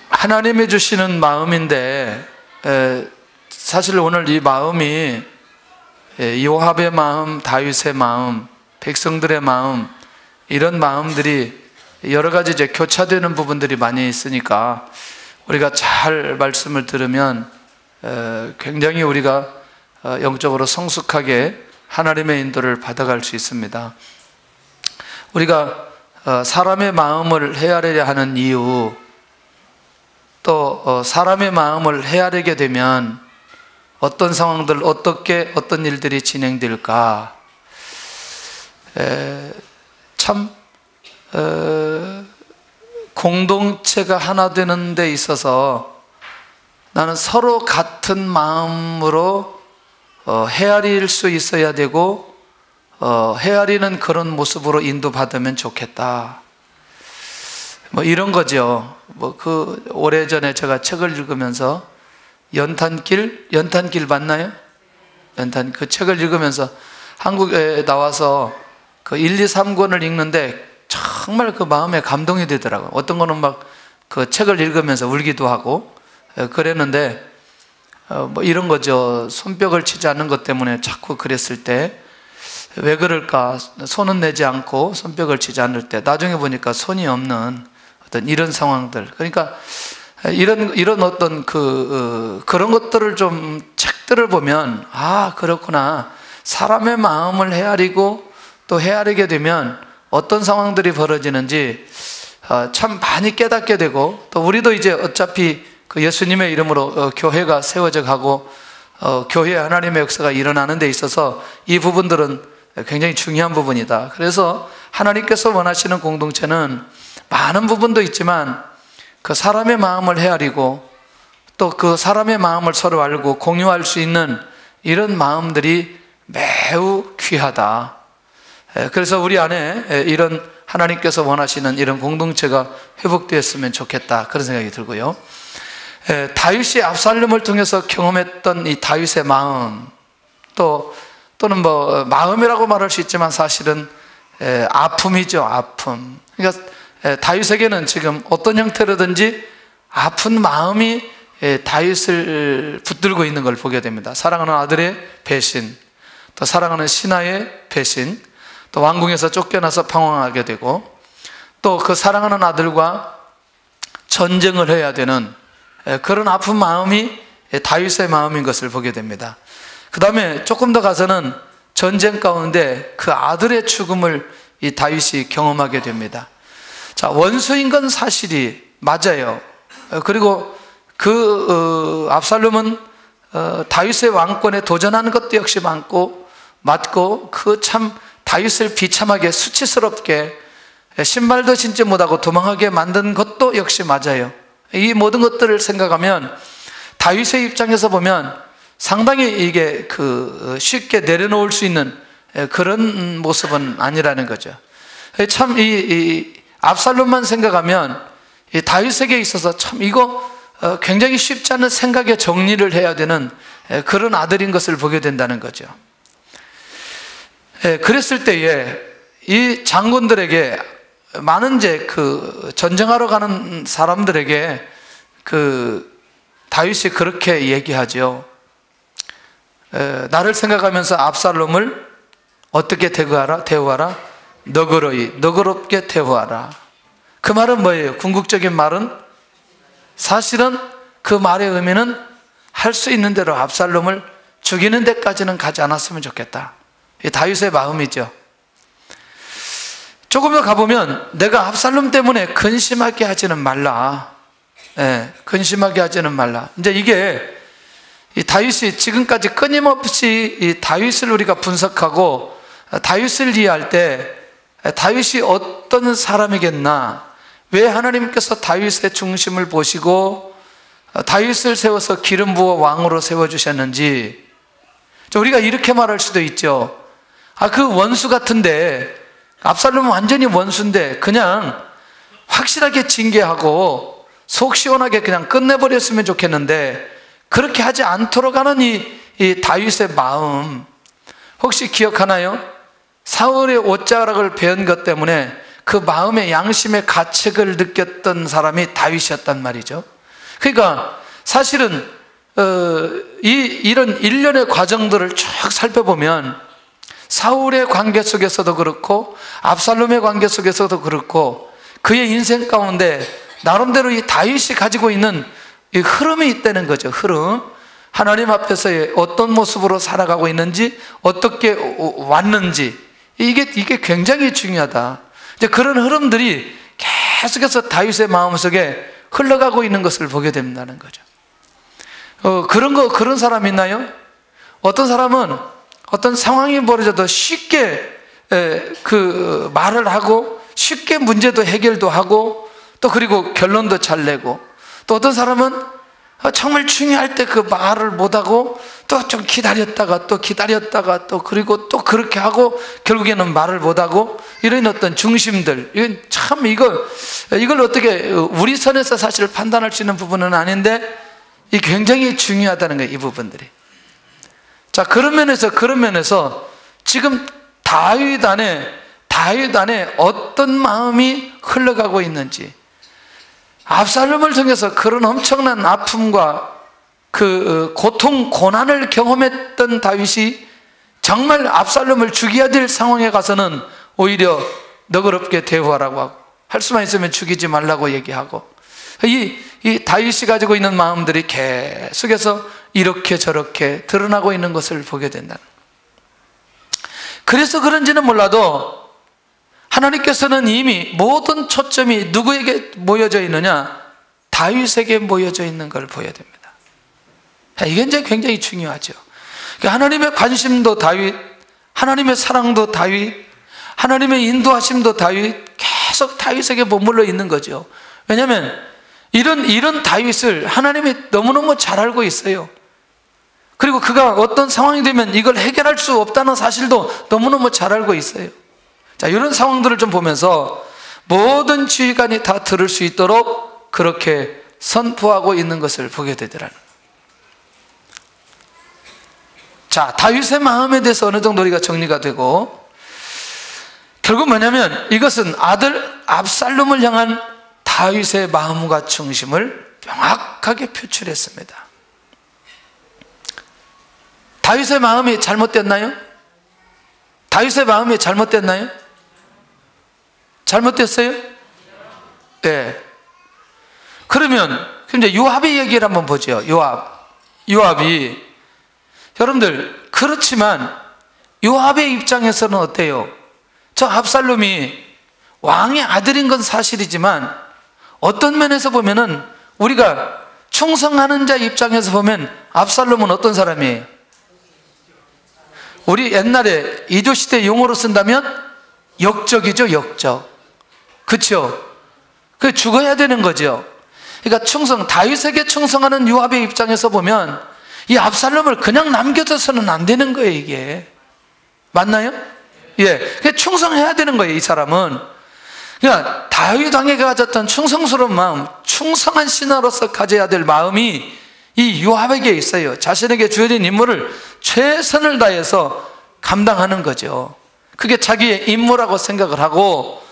하나님이 주시는 마음인데, 사실 오늘 이 마음이 요압의 마음, 다윗의 마음, 백성들의 마음, 이런 마음들이 여러 가지 이제 교차되는 부분들이 많이 있으니까 우리가 잘 말씀을 들으면 굉장히 우리가 영적으로 성숙하게 하나님의 인도를 받아갈 수 있습니다. 우리가 사람의 마음을 헤아리려 하는 이유, 또 사람의 마음을 헤아리게 되면 어떤 상황들, 어떤 일들이 진행될까? 참 공동체가 하나 되는 데 있어서 나는 서로 같은 마음으로 헤아릴 수 있어야 되고, 헤아리는 그런 모습으로 인도받으면 좋겠다, 뭐 이런 거죠. 오래전에 제가 책을 읽으면서 연탄길 맞나요? 그 책을 읽으면서 한국에 나와서 그 1, 2, 3권을 읽는데 정말 그 마음에 감동이 되더라고요. 어떤 거는 막 그 책을 읽으면서 울기도 하고 그랬는데, 뭐 이런 거죠. 손뼉을 치지 않는 것 때문에 자꾸 그랬을 때 왜 그럴까? 손은 내지 않고 손뼉을 치지 않을 때 나중에 보니까 손이 없는 어떤 이런 상황들, 그러니까 이런 어떤 그런 것들을 좀 책들을 보면, 아, 그렇구나, 사람의 마음을 헤아리고 또 헤아리게 되면 어떤 상황들이 벌어지는지 참 많이 깨닫게 되고, 또 우리도 이제 어차피 그 예수님의 이름으로 교회가 세워져 가고 교회에 하나님의 역사가 일어나는 데 있어서 이 부분들은 굉장히 중요한 부분이다. 그래서 하나님께서 원하시는 공동체는 많은 부분도 있지만 그 사람의 마음을 헤아리고 또 그 사람의 마음을 서로 알고 공유할 수 있는 이런 마음들이 매우 귀하다. 그래서 우리 안에 이런 하나님께서 원하시는 이런 공동체가 회복되었으면 좋겠다, 그런 생각이 들고요. 다윗이 압살롬을 통해서 경험했던 이 다윗의 마음, 또는 뭐 마음이라고 말할 수 있지만 사실은 아픔이죠. 아픔. 그러니까 다윗에게는 지금 어떤 형태로든지 아픈 마음이 다윗을 붙들고 있는 걸 보게 됩니다. 사랑하는 아들의 배신, 또 사랑하는 신하의 배신, 또 왕궁에서 쫓겨나서 방황하게 되고, 또 그 사랑하는 아들과 전쟁을 해야 되는 그런 아픈 마음이 다윗의 마음인 것을 보게 됩니다. 그 다음에 조금 더 가서는 전쟁 가운데 그 아들의 죽음을 이 다윗이 경험하게 됩니다. 자, 원수인 건 사실이 맞아요. 그리고 압살롬은 다윗의 왕권에 도전하는 것도 역시 맞고, 그 참 다윗을 비참하게 수치스럽게 신발도 신지 못하고 도망하게 만든 것도 역시 맞아요. 이 모든 것들을 생각하면 다윗의 입장에서 보면 상당히 이게 쉽게 내려놓을 수 있는 그런 모습은 아니라는 거죠. 참 이 압살롬만 생각하면 이 다윗에게 있어서 참 이거 굉장히 쉽지 않은 생각의 정리를 해야 되는 그런 아들인 것을 보게 된다는 거죠. 그랬을 때에 이 장군들에게, 많은 이제 전쟁하러 가는 사람들에게 다윗이 그렇게 얘기하죠. 나를 생각하면서 압살롬을 어떻게 대우하라? 너그럽게 대우하라. 그 말은 뭐예요? 궁극적인 말은, 사실은 그 말의 의미는 할 수 있는 대로 압살롬을 죽이는 데까지는 가지 않았으면 좋겠다. 이 다윗의 마음이죠. 조금 더 가보면 내가 압살롬 때문에 근심하게 하지는 말라. 근심하게 하지는 말라. 이제 이게 이 다윗이 지금까지 끊임없이 이 다윗을 우리가 분석하고 다윗을 이해할 때 다윗이 어떤 사람이겠나, 왜 하나님께서 다윗의 중심을 보시고 다윗을 세워서 기름 부어 왕으로 세워주셨는지, 우리가 이렇게 말할 수도 있죠. 그 원수 같은데, 압살롬은 완전히 원수인데 그냥 확실하게 징계하고 속 시원하게 그냥 끝내버렸으면 좋겠는데, 그렇게 하지 않도록 하는 이 다윗의 마음, 혹시 기억하나요? 사울의 옷자락을 베은 것 때문에 그 마음의 양심의 가책을 느꼈던 사람이 다윗이었단 말이죠. 그러니까 사실은 이런 일련의 과정들을 쭉 살펴보면 사울의 관계 속에서도 그렇고 압살롬의 관계 속에서도 그렇고 그의 인생 가운데 나름대로 이 다윗이 가지고 있는 이 흐름이 있다는 거죠. 흐름. 하나님 앞에서의 어떤 모습으로 살아가고 있는지, 어떻게 왔는지, 이게 굉장히 중요하다. 이제 그런 흐름들이 계속해서 다윗의 마음속에 흘러가고 있는 것을 보게 된다는 거죠. 그런 사람 있나요? 어떤 사람은 어떤 상황이 벌어져도 쉽게 그 말을 하고 쉽게 문제도 해결도 하고 또 그리고 결론도 잘 내고, 또 어떤 사람은 정말 중요할 때 그 말을 못하고 또 좀 기다렸다가 또 그리고 또 그렇게 하고 결국에는 말을 못하고, 이런 어떤 중심들, 이건 참 이걸 어떻게 우리 선에서 사실 판단할 수 있는 부분은 아닌데 이 굉장히 중요하다는 거예요, 이 부분들이. 자, 그런 면에서 지금 다윗 안에 어떤 마음이 흘러가고 있는지, 압살롬을 통해서 그런 엄청난 아픔과 그 고통, 고난을 경험했던 다윗이 정말 압살롬을 죽여야 될 상황에 가서는 오히려 너그럽게 대우하라고 하고, 할 수만 있으면 죽이지 말라고 얘기하고, 이 다윗이 가지고 있는 마음들이 계속해서 이렇게 저렇게 드러나고 있는 것을 보게 된다는. 그래서 그런지는 몰라도 하나님께서는 이미 모든 초점이 누구에게 모여져 있느냐? 다윗에게 모여져 있는 걸 보여야 됩니다. 이게 이제 굉장히 중요하죠. 하나님의 관심도 다윗, 하나님의 사랑도 다윗, 하나님의 인도하심도 다윗, 계속 다윗에게 머물러 있는 거죠. 왜냐하면 이런 다윗을 하나님이 너무너무 잘 알고 있어요. 그리고 그가 어떤 상황이 되면 이걸 해결할 수 없다는 사실도 너무너무 잘 알고 있어요. 자, 이런 상황들을 좀 보면서 모든 지휘관이 다 들을 수 있도록 그렇게 선포하고 있는 것을 보게 되더라는. 자, 다윗의 마음에 대해서 어느 정도 우리가 정리가 되고, 결국 뭐냐면 이것은 아들 압살롬을 향한 다윗의 마음과 중심을 명확하게 표출했습니다. 다윗의 마음이 잘못됐나요? 다윗의 마음이 잘못됐나요? 잘못됐어요? 네. 그러면 이제 요압의 얘기를 한번 보죠. 요압이, 여러분들, 그렇지만 요압의 입장에서는 어때요? 저 압살롬이 왕의 아들인 건 사실이지만 어떤 면에서 보면은, 우리가 충성하는 자 입장에서 보면 압살롬은 어떤 사람이에요? 우리 옛날에 이조시대 용어로 쓴다면 역적이죠, 역적. 그렇죠? 그 죽어야 되는 거죠. 그러니까 다윗에게 충성하는 요압의 입장에서 보면 이 압살롬을 그냥 남겨둬서는 안 되는 거예요, 이게. 맞나요? 예. 충성해야 되는 거예요, 이 사람은. 그러니까 다윗 왕에게 가졌던 충성스러운 마음, 충성한 신하로서 가져야 될 마음이 이 요압에게 있어요. 자신에게 주어진 임무를 최선을 다해서 감당하는 거죠. 그게 자기의 임무라고 생각을 하고,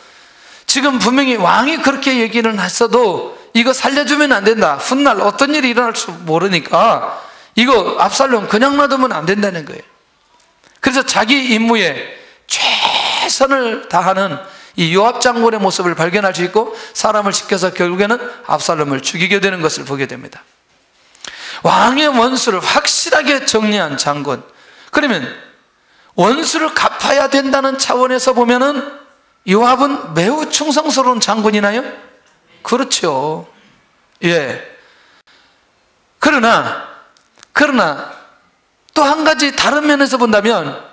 지금 분명히 왕이 그렇게 얘기는 했어도 이거 살려주면 안 된다, 훗날 어떤 일이 일어날 줄 모르니까 이거 압살롬 그냥 놔두면 안 된다는 거예요. 그래서 자기 임무에 최선을 다하는 이 요압 장군의 모습을 발견할 수 있고, 사람을 시켜서 결국에는 압살롬을 죽이게 되는 것을 보게 됩니다. 왕의 원수를 확실하게 정리한 장군. 그러면 원수를 갚아야 된다는 차원에서 보면은 요압은 매우 충성스러운 장군이나요? 그렇죠. 예. 그러나 또 한 가지 다른 면에서 본다면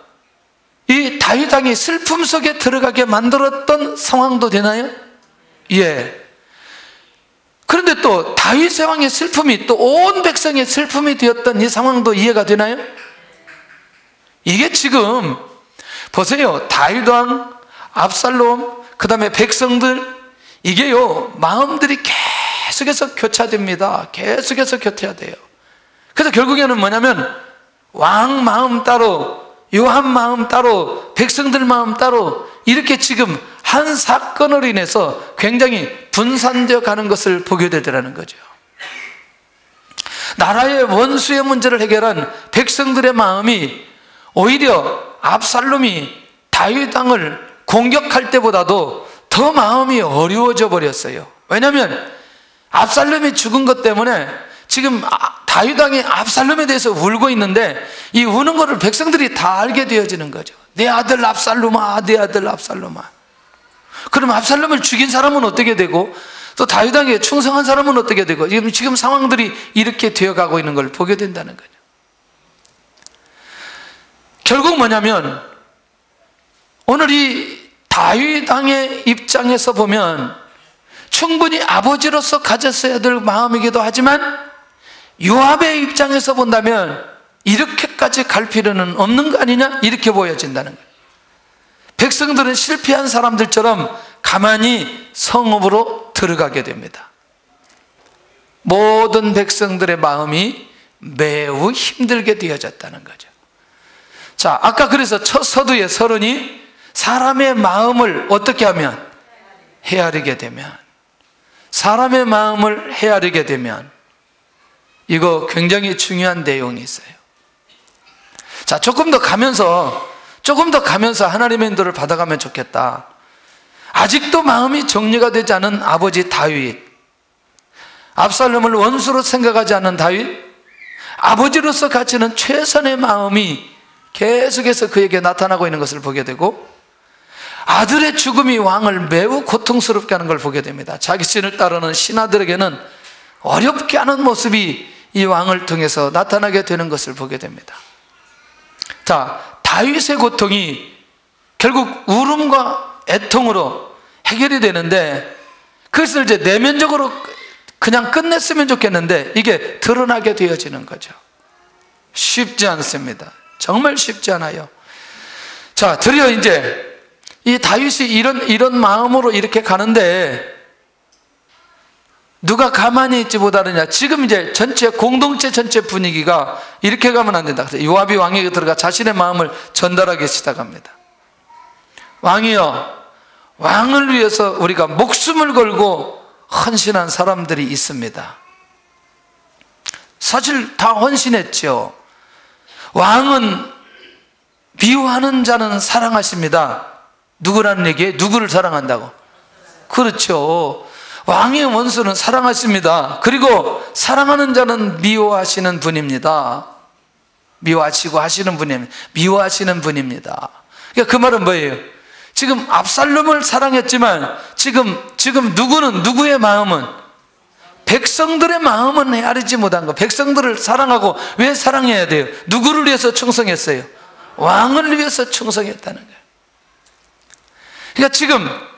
이 다윗 왕이 슬픔 속에 들어가게 만들었던 상황도 되나요? 예. 그런데 또 다윗 왕의 슬픔이 또 온 백성의 슬픔이 되었던 이 상황도 이해가 되나요? 이게 지금 보세요. 다윗 왕, 압살롬, 그 다음에 백성들, 이게요, 마음들이 계속해서 교차됩니다. 계속해서 교차해야 돼요. 그래서 결국에는 뭐냐면 왕 마음 따로, 요압 마음 따로, 백성들 마음 따로, 이렇게 지금 한 사건으로 인해서 굉장히 분산되어 가는 것을 보게 되더라는 거죠. 나라의 원수의 문제를 해결한 백성들의 마음이 오히려 압살롬이 다윗 왕을 공격할 때보다도 더 마음이 어려워져 버렸어요. 왜냐하면 압살롬이 죽은 것 때문에 지금 다윗 왕이 압살롬에 대해서 울고 있는데 이 우는 것을 백성들이 다 알게 되어지는 거죠. 내 아들 압살롬아, 내 아들 압살롬아. 그럼 압살롬을 죽인 사람은 어떻게 되고 또 다윗 왕에게 충성한 사람은 어떻게 되고 지금 상황들이 이렇게 되어가고 있는 걸 보게 된다는 거죠. 결국 뭐냐면 오늘 이 다윗 왕의 입장에서 보면 충분히 아버지로서 가졌어야 될 마음이기도 하지만 요압의 입장에서 본다면 이렇게까지 갈 필요는 없는 거 아니냐 이렇게 보여진다는 거예요. 백성들은 실패한 사람들처럼 가만히 성읍으로 들어가게 됩니다. 모든 백성들의 마음이 매우 힘들게 되어졌다는 거죠. 자, 아까 그래서 첫 서두에 서론이 사람의 마음을 어떻게 하면 헤아리게 되면, 사람의 마음을 헤아리게 되면, 이거 굉장히 중요한 내용이 있어요. 자, 조금 더 가면서 하나님의 인도를 받아가면 좋겠다. 아직도 마음이 정리가 되지 않은 아버지 다윗, 압살롬을 원수로 생각하지 않는 다윗, 아버지로서 가지는 최선의 마음이 계속해서 그에게 나타나고 있는 것을 보게 되고, 아들의 죽음이 왕을 매우 고통스럽게 하는 걸 보게 됩니다. 자기 신을 따르는 신하들에게는 어렵게 하는 모습이 이 왕을 통해서 나타나게 되는 것을 보게 됩니다. 자, 다윗의 고통이 결국 울음과 애통으로 해결이 되는데, 그것을 이제 내면적으로 그냥 끝냈으면 좋겠는데 이게 드러나게 되어지는 거죠. 쉽지 않습니다. 정말 쉽지 않아요. 자, 드디어 이제 이 다윗이 이런 마음으로 이렇게 가는데 누가 가만히 있지 못하느냐. 지금 이제 공동체 전체 분위기가 이렇게 가면 안 된다. 요압이 왕에게 들어가 자신의 마음을 전달하기 시작합니다. 왕이여, 왕을 위해서 우리가 목숨을 걸고 헌신한 사람들이 있습니다. 사실 다 헌신했죠. 왕은 미워하는 자는 사랑하십니다. 누구라는 얘기예요? 누구를 사랑한다고? 그렇죠. 왕의 원수는 사랑하십니다. 그리고 사랑하는 자는 미워하시는 분입니다. 미워하시고 하시는 분입니다. 미워하시는 분입니다. 그러니까 그 말은 뭐예요? 지금 압살롬을 사랑했지만 지금 누구의 마음은, 백성들의 마음은 헤아리지 못한 거. 백성들을 사랑하고, 왜 사랑해야 돼요? 누구를 위해서 충성했어요? 왕을 위해서 충성했다는 거예요. 그러니까 지금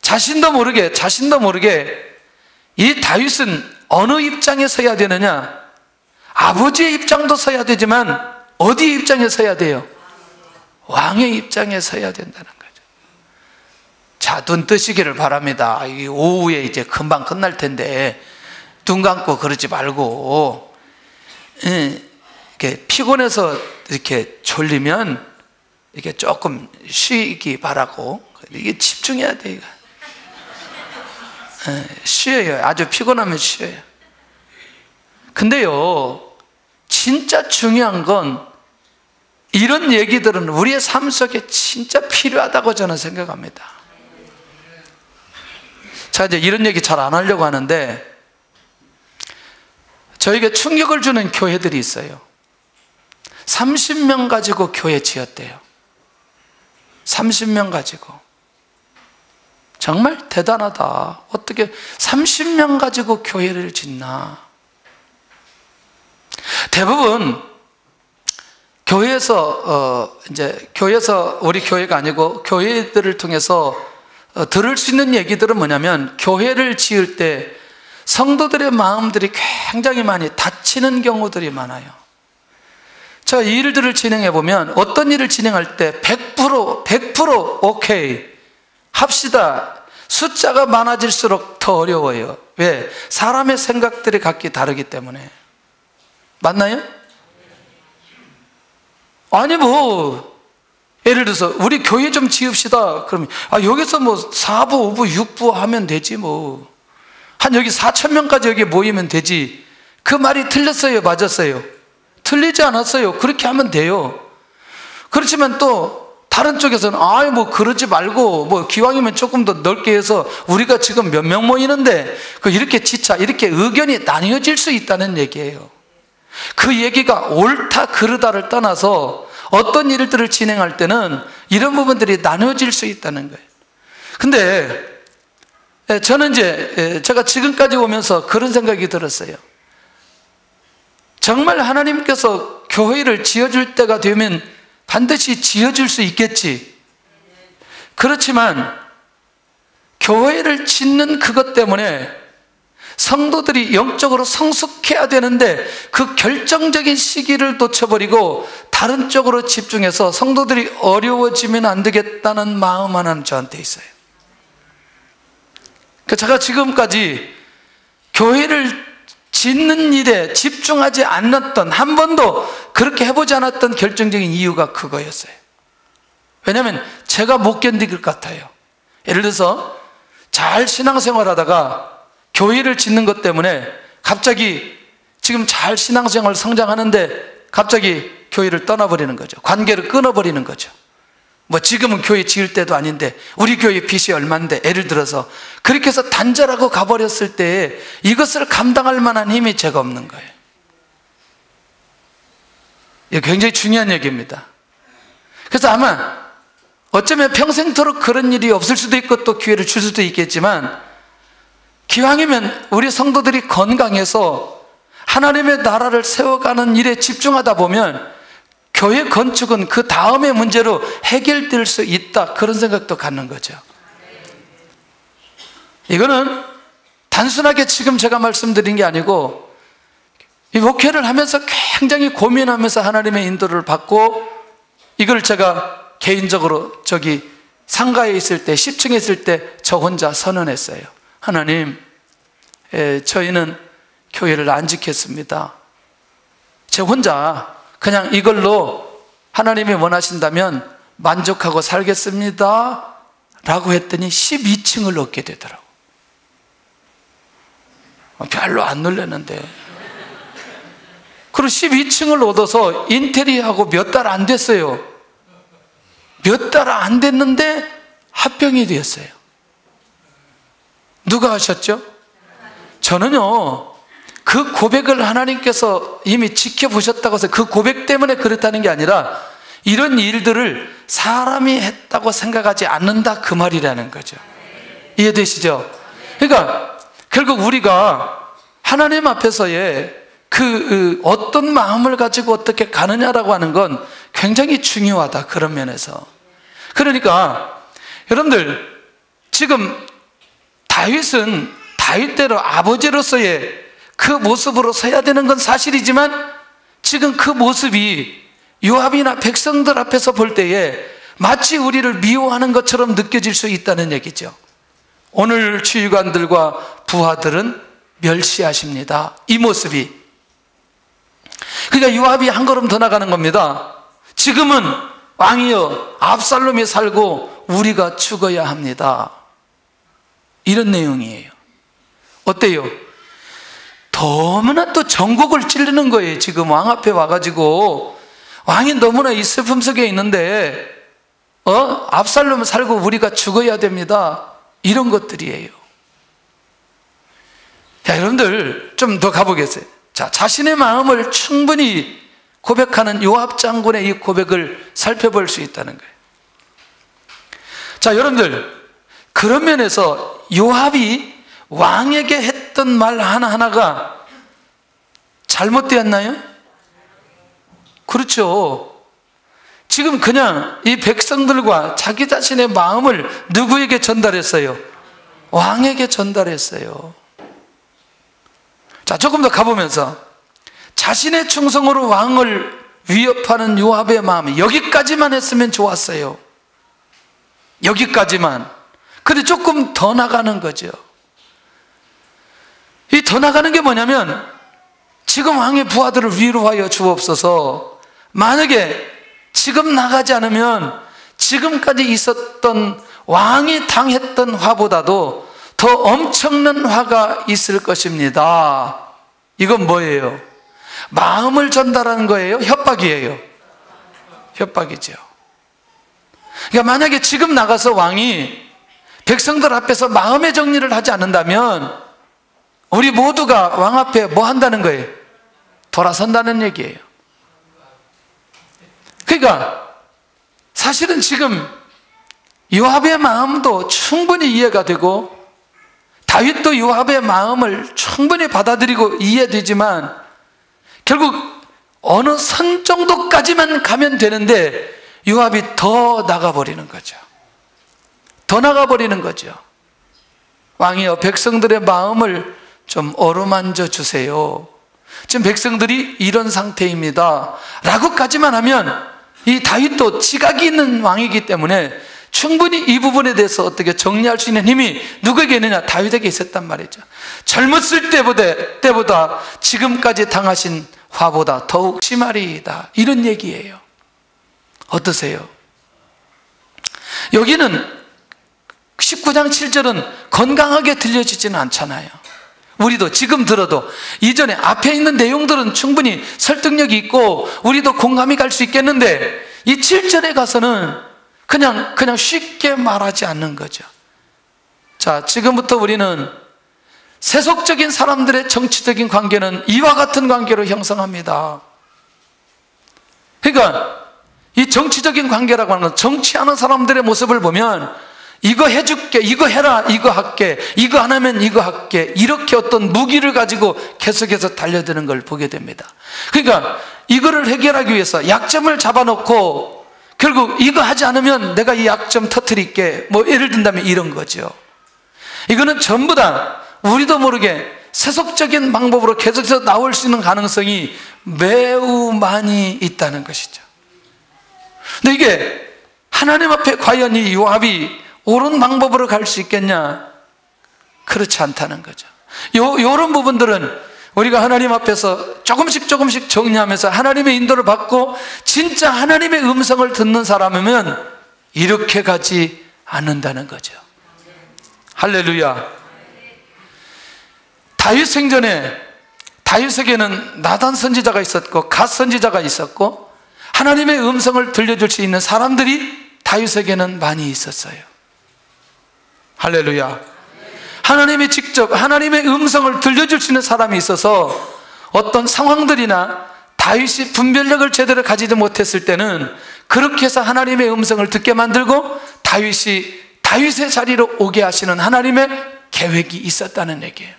자신도 모르게 이 다윗은 어느 입장에 서야 되느냐? 아버지의 입장도 서야 되지만 어디 입장에 서야 돼요? 왕의 입장에 서야 된다는 거죠. 자, 눈 뜨시기를 바랍니다. 이 오후에 이제 금방 끝날 텐데 눈 감고 그러지 말고, 이렇게 피곤해서 이렇게 졸리면 이렇게 조금 쉬기 바라고. 이게 집중해야 돼. 이거. 쉬어요. 아주 피곤하면 쉬어요. 근데요, 진짜 중요한 건 이런 얘기들은 우리의 삶 속에 진짜 필요하다고 저는 생각합니다. 자, 이제 이런 얘기 잘 안 하려고 하는데 저에게 충격을 주는 교회들이 있어요. 30명 가지고 교회 지었대요. 30명 가지고. 정말 대단하다. 어떻게 30명 가지고 교회를 짓나. 대부분 교회에서 우리 교회가 아니고 교회들을 통해서 들을 수 있는 얘기들은 뭐냐면, 교회를 지을 때 성도들의 마음들이 굉장히 많이 다치는 경우들이 많아요. 저 일들을 진행해 보면 어떤 일을 진행할 때 100% 오케이 합시다. 숫자가 많아질수록 더 어려워요. 왜? 사람의 생각들이 각기 다르기 때문에. 맞나요? 아니 예를 들어서 우리 교회 좀 지읍시다. 그러면 여기서 뭐 4부, 5부, 6부 하면 되지 뭐. 한 여기 4,000명까지 여기 모이면 되지. 그 말이 틀렸어요? 맞았어요? 틀리지 않았어요. 그렇게 하면 돼요. 그렇지만 또 다른 쪽에서는 뭐 그러지 말고 뭐 기왕이면 조금 더 넓게 해서 우리가 지금 몇 명 모이는데 이렇게 이렇게 의견이 나뉘어질 수 있다는 얘기예요. 그 얘기가 옳다 그르다를 떠나서 어떤 일들을 진행할 때는 이런 부분들이 나눠질 수 있다는 거예요. 근데 저는 이제 제가 지금까지 오면서 그런 생각이 들었어요. 정말 하나님께서 교회를 지어줄 때가 되면 반드시 지어줄 수 있겠지. 그렇지만 교회를 짓는 그것 때문에 성도들이 영적으로 성숙해야 되는데 그 결정적인 시기를 놓쳐버리고 다른 쪽으로 집중해서 성도들이 어려워지면 안 되겠다는 마음 하나는 저한테 있어요. 제가 지금까지 교회를 짓는 일에 집중하지 않았던, 한 번도 그렇게 해보지 않았던 결정적인 이유가 그거였어요. 왜냐하면 제가 못 견딜 것 같아요. 예를 들어서 잘 신앙생활 하다가 교회를 짓는 것 때문에 갑자기 지금 잘 신앙생활 성장하는데 갑자기 교회를 떠나버리는 거죠. 관계를 끊어버리는 거죠. 뭐 지금은 교회 지을 때도 아닌데 우리 교회 빚이 얼만데, 예를 들어서 그렇게 해서 단절하고 가버렸을 때 이것을 감당할 만한 힘이 제가 없는 거예요. 이게 굉장히 중요한 얘기입니다. 그래서 아마 어쩌면 평생토록 그런 일이 없을 수도 있고 또 기회를 줄 수도 있겠지만, 기왕이면 우리 성도들이 건강해서 하나님의 나라를 세워가는 일에 집중하다 보면 교회 건축은 그 다음의 문제로 해결될 수 있다, 그런 생각도 갖는 거죠. 이거는 단순하게 지금 제가 말씀드린 게 아니고 이 목회를 하면서 굉장히 고민하면서 하나님의 인도를 받고, 이걸 제가 개인적으로 저기 상가에 있을 때, 10층에 있을 때 저 혼자 선언했어요. 하나님, 저희는 교회를 안 지켰습니다. 제 혼자 그냥 이걸로 하나님이 원하신다면 만족하고 살겠습니다 라고 했더니 12층을 얻게 되더라고. 별로 안 놀랐는데. 그리고 12층을 얻어서 인테리어하고 몇 달 안 됐어요. 몇 달 안 됐는데 합병이 되었어요. 누가 하셨죠? 저는요, 그 고백을 하나님께서 이미 지켜보셨다고 해서 그 고백 때문에 그렇다는 게 아니라 이런 일들을 사람이 했다고 생각하지 않는다, 그 말이라는 거죠. 이해되시죠? 그러니까 결국 우리가 하나님 앞에서의 그 어떤 마음을 가지고 어떻게 가느냐라고 하는 건 굉장히 중요하다, 그런 면에서. 그러니까 여러분들, 지금 다윗은 다윗대로 아버지로서의 그 모습으로 서야 되는 건 사실이지만 지금 그 모습이 요압이나 백성들 앞에서 볼 때에 마치 우리를 미워하는 것처럼 느껴질 수 있다는 얘기죠. 오늘 주유관들과 부하들은 멸시하십니다, 이 모습이. 그러니까 요압이 한 걸음 더 나가는 겁니다. 지금은 왕이여, 압살롬이 살고 우리가 죽어야 합니다, 이런 내용이에요. 어때요? 너무나 또 전곡을 찌르는 거예요. 지금 왕 앞에 와가지고 왕이 너무나 이 슬픔 속에 있는데 압살롬 살고 우리가 죽어야 됩니다, 이런 것들이에요. 자, 여러분들 좀 더 가보겠어요. 자, 자신의 마음을 충분히 고백하는 요압 장군의 이 고백을 살펴볼 수 있다는 거예요. 자, 여러분들, 그런 면에서 요압이 왕에게 했던 말 하나하나가 잘못되었나요? 그렇죠. 지금 그냥 이 백성들과 자기 자신의 마음을 누구에게 전달했어요? 왕에게 전달했어요. 자, 조금 더 가보면서 자신의 충성으로 왕을 위협하는 요압의 마음이 여기까지만 했으면 좋았어요. 여기까지만. 근데 조금 더 나가는 거죠. 이 더 나가는 게 뭐냐면, 지금 왕의 부하들을 위로하여 주옵소서, 만약에 지금 나가지 않으면 지금까지 있었던 왕이 당했던 화보다도 더 엄청난 화가 있을 것입니다. 이건 뭐예요? 마음을 전달하는 거예요? 협박이에요? 협박이죠. 그러니까 만약에 지금 나가서 왕이 백성들 앞에서 마음의 정리를 하지 않는다면 우리 모두가 왕 앞에 뭐 한다는 거예요? 돌아선다는 얘기예요. 그러니까 사실은 지금 요압의 마음도 충분히 이해가 되고 다윗도 요압의 마음을 충분히 받아들이고 이해되지만 결국 어느 선 정도까지만 가면 되는데 요압이 더 나가버리는 거죠. 더 나가버리는 거죠. 왕이여, 백성들의 마음을 좀 어루만져 주세요. 지금 백성들이 이런 상태입니다 라고까지만 하면 이 다윗도 지각이 있는 왕이기 때문에 충분히 이 부분에 대해서 어떻게 정리할 수 있는 힘이 누구에게 있느냐? 다윗에게 있었단 말이죠. 젊었을 때보다 지금까지 당하신 화보다 더욱 심하리이다, 이런 얘기예요. 어떠세요? 여기는 19장 7절은 건강하게 들려지지는 않잖아요. 우리도 지금 들어도 이전에 앞에 있는 내용들은 충분히 설득력이 있고 우리도 공감이 갈 수 있겠는데 이 7절에 가서는 그냥 쉽게 말하지 않는 거죠. 자, 지금부터 우리는 세속적인 사람들의 정치적인 관계는 이와 같은 관계로 형성합니다. 그러니까 이 정치적인 관계라고 하는 건 정치하는 사람들의 모습을 보면 이거 해줄게, 이거 해라, 이거 할게, 이거 안 하면 이거 할게, 이렇게 어떤 무기를 가지고 계속해서 달려드는 걸 보게 됩니다. 그러니까 이거를 해결하기 위해서 약점을 잡아놓고 결국 이거 하지 않으면 내가 이 약점 터뜨릴게, 뭐 예를 든다면 이런 거죠. 이거는 전부 다 우리도 모르게 세속적인 방법으로 계속해서 나올 수 있는 가능성이 매우 많이 있다는 것이죠. 근데 이게 하나님 앞에 과연 이 요압이 옳은 방법으로 갈 수 있겠냐? 그렇지 않다는 거죠. 이런 부분들은 우리가 하나님 앞에서 조금씩 정리하면서 하나님의 인도를 받고 진짜 하나님의 음성을 듣는 사람이면 이렇게 가지 않는다는 거죠. 할렐루야. 다윗 생전에 다윗에게는 나단 선지자가 있었고 갓 선지자가 있었고 하나님의 음성을 들려줄 수 있는 사람들이 다윗에게는 많이 있었어요. 할렐루야. 하나님이 직접 하나님의 음성을 들려줄 수 있는 사람이 있어서 어떤 상황들이나 다윗이 분별력을 제대로 가지지 못했을 때는 그렇게 해서 하나님의 음성을 듣게 만들고 다윗의 자리로 오게 하시는 하나님의 계획이 있었다는 얘기예요.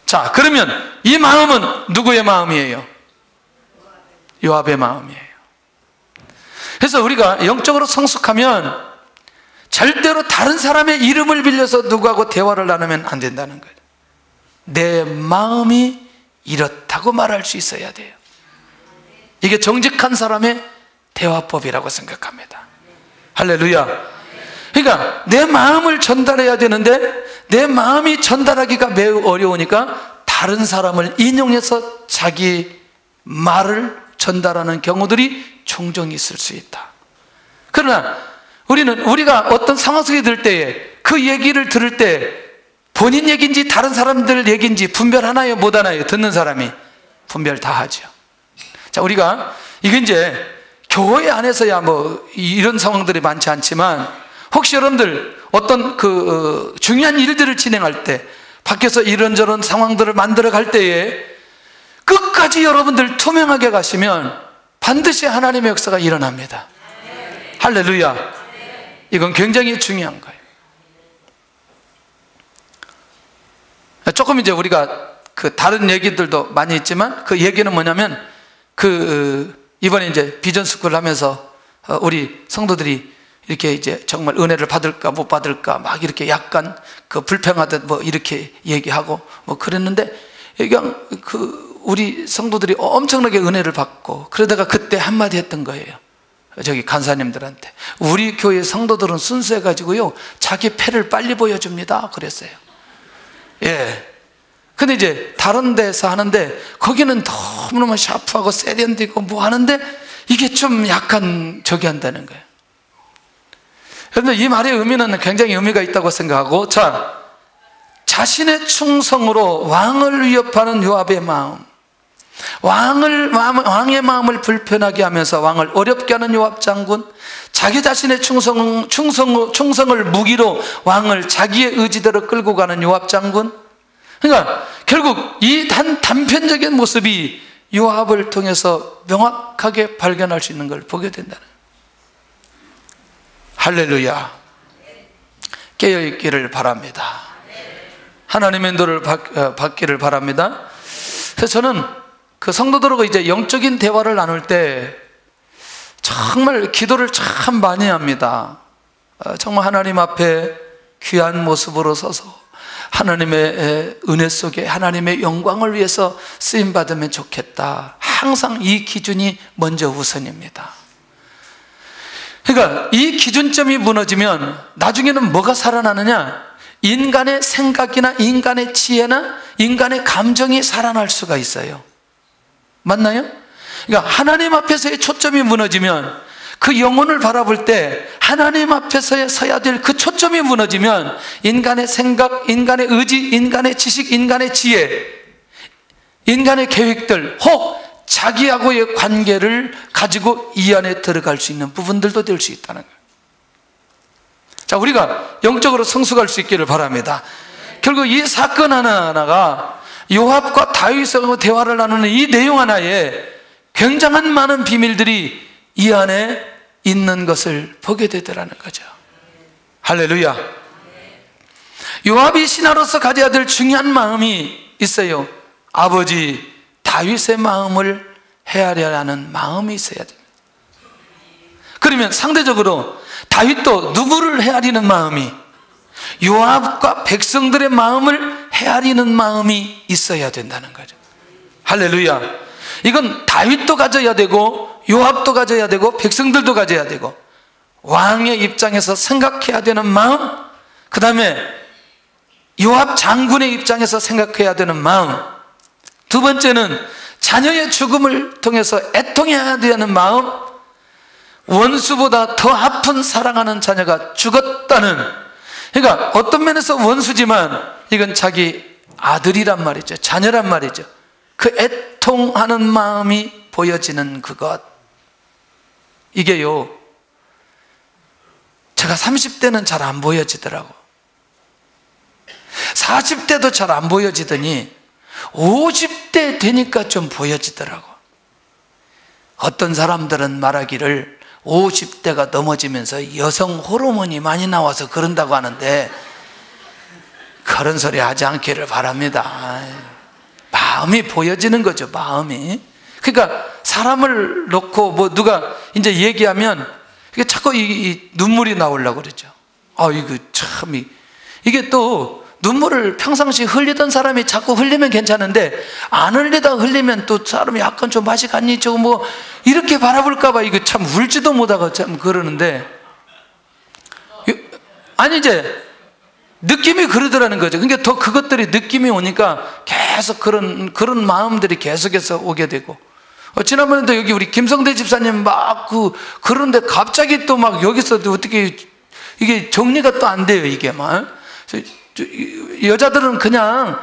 자, 그러면 이 마음은 누구의 마음이에요? 요압의 마음이에요. 그래서 우리가 영적으로 성숙하면 절대로 다른 사람의 이름을 빌려서 누구하고 대화를 나누면 안 된다는 거예요. 내 마음이 이렇다고 말할 수 있어야 돼요. 이게 정직한 사람의 대화법이라고 생각합니다. 할렐루야. 그러니까 내 마음을 전달해야 되는데 내 마음이 전달하기가 매우 어려우니까 다른 사람을 인용해서 자기 말을 전달하는 경우들이 종종 있을 수 있다. 그러나 우리가 어떤 상황 속에 들 때에 그 얘기를 들을 때 본인 얘기인지 다른 사람들 얘기인지 분별하나요? 못하나요? 듣는 사람이 분별 다 하죠. 자, 우리가 이게 이제 교회 안에서야 뭐 이런 상황들이 많지 않지만 혹시 여러분들 어떤 중요한 일들을 진행할 때 밖에서 이런저런 상황들을 만들어 갈 때에 끝까지 여러분들 투명하게 가시면 반드시 하나님의 역사가 일어납니다. 할렐루야. 이건 굉장히 중요한 거예요. 조금 이제 우리가 다른 얘기들도 많이 있지만 그 얘기는 뭐냐면 이번에 이제 비전 스쿨을 하면서 우리 성도들이 이렇게 이제 정말 은혜를 받을까 못 받을까 막 이렇게 약간 불평하듯 뭐 이렇게 얘기하고 뭐 그랬는데 그냥 우리 성도들이 엄청나게 은혜를 받고 그러다가 그때 한마디 했던 거예요. 저기 간사님들한테 우리 교회 성도들은 순수해가지고요 자기 패를 빨리 보여줍니다 그랬어요. 예. 근데 이제 다른 데서 하는데 거기는 너무너무 샤프하고 세련되고 뭐 하는데 이게 좀 약간 저기 한다는 거예요. 그런데 이 말의 의미는 굉장히 의미가 있다고 생각하고, 자, 자신의 충성으로 왕을 위협하는 요압의 마음, 왕의 마음을 불편하게 하면서 왕을 어렵게 하는 요압 장군, 자기 자신의 충성을 무기로 왕을 자기의 의지대로 끌고 가는 요압 장군. 그러니까 결국 이 단편적인 모습이 요압을 통해서 명확하게 발견할 수 있는 걸 보게 된다는 거예요. 할렐루야. 깨어있기를 바랍니다. 하나님의 인도를 받기를 바랍니다. 그래서 저는 그 성도들하고 이제 영적인 대화를 나눌 때 정말 기도를 참 많이 합니다. 정말 하나님 앞에 귀한 모습으로 서서 하나님의 은혜 속에 하나님의 영광을 위해서 쓰임받으면 좋겠다. 항상 이 기준이 먼저 우선입니다. 그러니까 이 기준점이 무너지면 나중에는 뭐가 살아나느냐? 인간의 생각이나 인간의 지혜나 인간의 감정이 살아날 수가 있어요. 맞나요? 그러니까 하나님 앞에서의 초점이 무너지면, 그 영혼을 바라볼 때 하나님 앞에서 서야 될 그 초점이 무너지면 인간의 생각, 인간의 의지, 인간의 지식, 인간의 지혜, 인간의 계획들, 혹 자기하고의 관계를 가지고 이 안에 들어갈 수 있는 부분들도 될 수 있다는 거예요. 자, 우리가 영적으로 성숙할 수 있기를 바랍니다. 결국 이 사건 하나하나가 요압과 다윗하고 대화를 나누는 이 내용 하나에 굉장한 많은 비밀들이 이 안에 있는 것을 보게 되더라는 거죠. 할렐루야. 요압이 신하로서 가져야 될 중요한 마음이 있어요. 아버지 다윗의 마음을 헤아려 하는 마음이 있어야 됩니다. 그러면 상대적으로 다윗도 누구를 헤아리는 마음이, 요압과 백성들의 마음을 헤아리는 마음이 있어야 된다는 거죠. 할렐루야. 이건 다윗도 가져야 되고 요압도 가져야 되고 백성들도 가져야 되고, 왕의 입장에서 생각해야 되는 마음, 그 다음에 요압 장군의 입장에서 생각해야 되는 마음, 두 번째는 자녀의 죽음을 통해서 애통해야 되는 마음, 원수보다 더 아픈 사랑하는 자녀가 죽었다는, 그러니까 어떤 면에서 원수지만 이건 자기 아들이란 말이죠. 자녀란 말이죠. 그 애통하는 마음이 보여지는 그것, 이게요, 제가 30대는 잘 안 보여지더라고. 40대도 잘 안 보여지더니 50대 되니까 좀 보여지더라고. 어떤 사람들은 말하기를 50대가 넘어지면서 여성 호르몬이 많이 나와서 그런다고 하는데, 그런 소리 하지 않기를 바랍니다. 마음이 보여지는 거죠, 마음이. 그러니까 사람을 놓고 뭐 누가 이제 얘기하면 이게 자꾸 이 눈물이 나오려고 그러죠. 이거 참, 이게 또 눈물을 평상시 흘리던 사람이 자꾸 흘리면 괜찮은데, 안 흘리다 흘리면 또 사람이 약간 좀 맛이 갔니? 저거 뭐 이렇게 바라볼까봐 이거 참 울지도 못하고 참 그러는데, 아니 이제 느낌이 그러더라는 거죠. 그러니까 더 그것들이 느낌이 오니까 계속 그런 마음들이 계속해서 오게 되고, 지난번에도 여기 우리 김성대 집사님 막 그런데 갑자기 또 막 여기서 어떻게 이게 정리가 또 안 돼요, 이게 막. 여자들은 그냥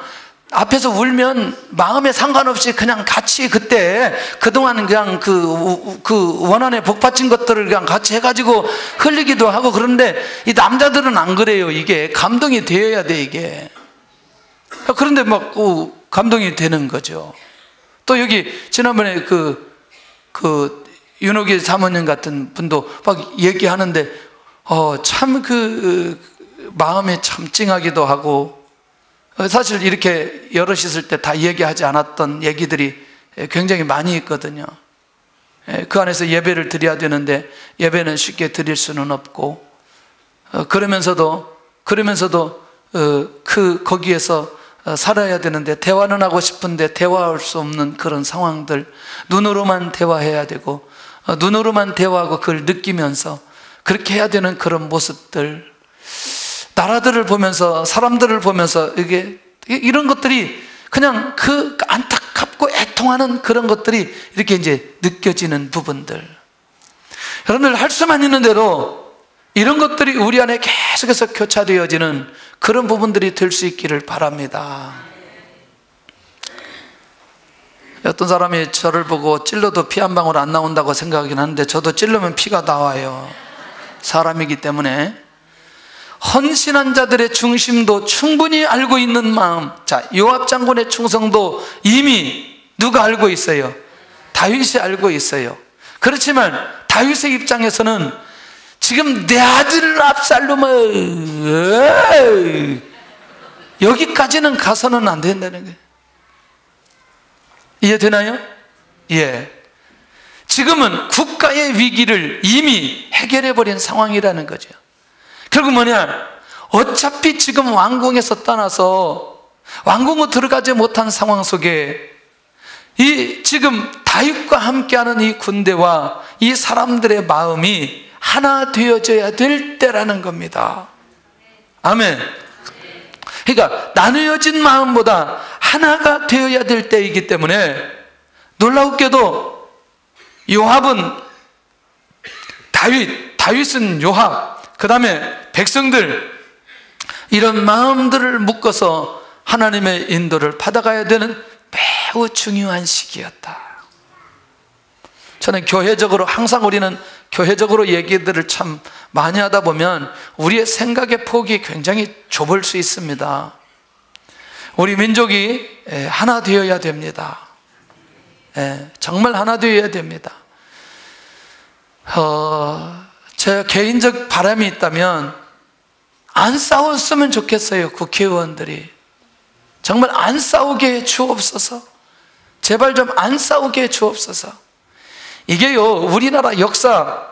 앞에서 울면 마음에 상관없이 그냥 같이 그때 그동안 그냥 그 원한에 복받친 것들을 그냥 같이 해가지고 흘리기도 하고, 그런데 이 남자들은 안 그래요. 이게 감동이 되어야 돼, 이게. 그런데 막 감동이 되는 거죠. 또 여기 지난번에 그 윤호기 사모님 같은 분도 막 얘기하는데 참 마음에 참 찡하기도 하고, 사실 이렇게 여럿이 있을 때 다 얘기하지 않았던 얘기들이 굉장히 많이 있거든요. 그 안에서 예배를 드려야 되는데 예배는 쉽게 드릴 수는 없고, 그러면서도 거기에서 살아야 되는데 대화는 하고 싶은데 대화할 수 없는 그런 상황들, 눈으로만 대화해야 되고 눈으로만 대화하고 그걸 느끼면서 그렇게 해야 되는 그런 모습들, 나라들을 보면서 사람들을 보면서 이런 것들이 그냥 그 안타깝고 애통하는 그런 것들이 이렇게 이제 느껴지는 부분들, 여러분들 할 수만 있는 대로 이런 것들이 우리 안에 계속해서 교차되어지는 그런 부분들이 될 수 있기를 바랍니다. 어떤 사람이 저를 보고 찔러도 피 한 방울 안 나온다고 생각하긴 하는데, 저도 찔르면 피가 나와요. 사람이기 때문에. 헌신한 자들의 중심도 충분히 알고 있는 마음. 자, 요압 장군의 충성도 이미 누가 알고 있어요? 다윗이 알고 있어요. 그렇지만 다윗의 입장에서는 지금 내 아들 압살롬을 여기까지는 가서는 안 된다는 거예요. 이해되나요? 예. 지금은 국가의 위기를 이미 해결해버린 상황이라는 거죠. 결국 뭐냐? 어차피 지금 왕궁에서 떠나서 왕궁으로 들어가지 못한 상황 속에 이 지금 다윗과 함께하는 이 군대와 이 사람들의 마음이 하나 되어져야 될 때라는 겁니다. 아멘. 그러니까 나누어진 마음보다 하나가 되어야 될 때이기 때문에, 놀라웠게도 요압은 다윗은 요압, 그 다음에 백성들, 이런 마음들을 묶어서 하나님의 인도를 받아가야 되는 매우 중요한 시기였다. 저는 교회적으로, 항상 우리는 교회적으로 얘기들을 참 많이 하다 보면 우리의 생각의 폭이 굉장히 좁을 수 있습니다. 우리 민족이 하나 되어야 됩니다. 정말 하나 되어야 됩니다. 제 개인적 바람이 있다면 안 싸웠으면 좋겠어요. 국회의원들이 정말 안 싸우게 해 주옵소서. 제발 좀 안 싸우게 해 주옵소서. 이게요, 우리나라 역사,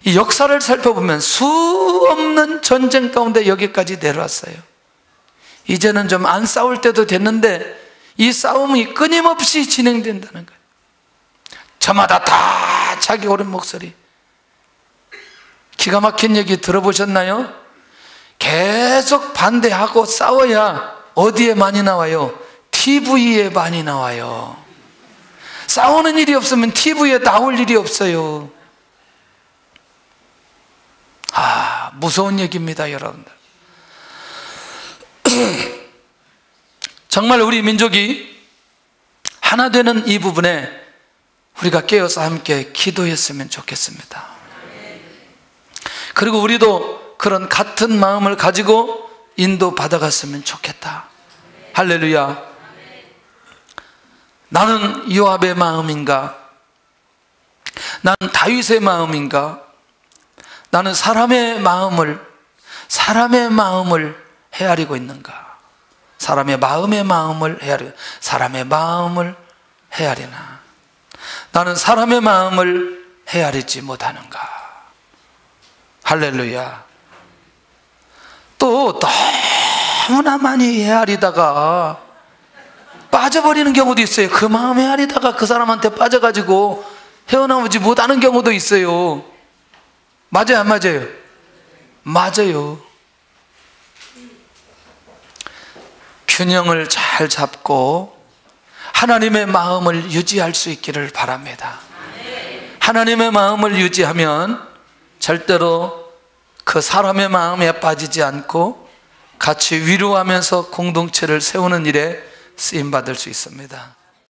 이 역사를 살펴보면 수 없는 전쟁 가운데 여기까지 내려왔어요. 이제는 좀 안 싸울 때도 됐는데 이 싸움이 끊임없이 진행된다는 거예요. 저마다 다 자기 옳은 목소리. 기가 막힌 얘기 들어보셨나요? 계속 반대하고 싸워야 어디에 많이 나와요? TV에 많이 나와요. 싸우는 일이 없으면 TV에 나올 일이 없어요. 무서운 얘기입니다, 여러분들. 정말 우리 민족이 하나 되는 이 부분에 우리가 깨어서 함께 기도했으면 좋겠습니다. 그리고 우리도 그런 같은 마음을 가지고 인도 받아갔으면 좋겠다. 할렐루야. 나는 요압의 마음인가? 나는 다윗의 마음인가? 나는 사람의 마음을 헤아리고 있는가? 사람의 마음을 헤아리나? 나는 사람의 마음을 헤아리지 못하는가? 할렐루야. 또 너무나 많이 헤아리다가 빠져버리는 경우도 있어요. 그 마음 헤아리다가 그 사람한테 빠져가지고 헤어나오지 못하는 경우도 있어요. 맞아요, 안 맞아요? 맞아요. 균형을 잘 잡고 하나님의 마음을 유지할 수 있기를 바랍니다. 하나님의 마음을 유지하면 절대로 그 사람의 마음에 빠지지 않고 같이 위로하면서 공동체를 세우는 일에 쓰임받을 수 있습니다.